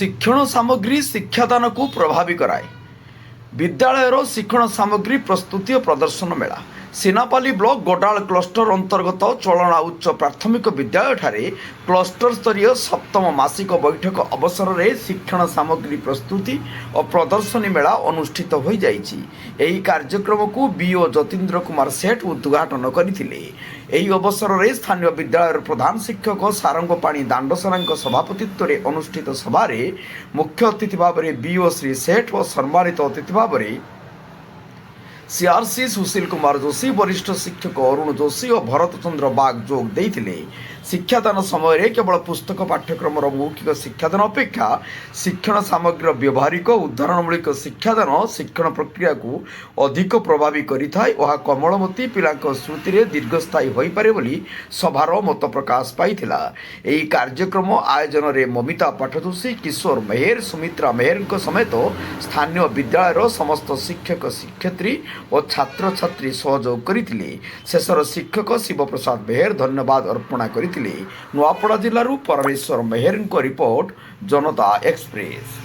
शिक्षण सामग्री शिक्षादान को प्रभावी कराए। विद्यालय शिक्षण सामग्री प्रस्तुति और प्रदर्शन मेला सीनापाली ब्लॉक गोडाल क्लस्टर अंतर्गत चलना उच्च प्राथमिक विद्यालय ठारे क्लस्टर स्तरीय सप्तम मासिक बैठक अवसर में शिक्षण सामग्री प्रस्तुति और प्रदर्शनी मेला अनुष्ठित हो जाइछि। एही कार्यक्रम को बीओ जतीन्द्र कुमार सेठ उद्घाटन करथिले। एही अवसर में स्थानीय विद्यालय प्रधान शिक्षक सारंगपाणी दांडसेना सभापतित्व में अनुष्ठित सभारे मुख्य अतिथि भाव में बीओ श्री सेठ और सम्मानित अतिथि भाव में सीआरसी सुशील कुमार जोशी, वरिष्ठ शिक्षक अरुण जोशी और भरत चंद्र बाग जोग देइथिले। शिक्षादान समय केवल पुस्तक पाठ्यक्रम मौखिक शिक्षादान अपेक्षा शिक्षण सामग्री व्यवहारिक उदाहरणमूलक शिक्षादान शिक्षण प्रक्रिया को अधिक प्रभावी करिथाय। वह कमलमती पिला स्मृति में दीर्घस्थायी हो पारे बोली सभार मत प्रकाश पाइथिला। एही कार्यक्रम आयोजन में ममिता पाठजोशी, किशोर मेहर, सुमित्रा मेहर समेत स्थानीय विद्यालय समस्त शिक्षक शिक्षयित्री और छात्र छात्री सहयोग करथिले। शेषर शिक्षक शिवप्रसाद मेहर धन्यवाद अर्पण करथिले। नुआपड़ा जिल्लारू परमेश्वर मेहर रिपोर्ट, जनता एक्सप्रेस।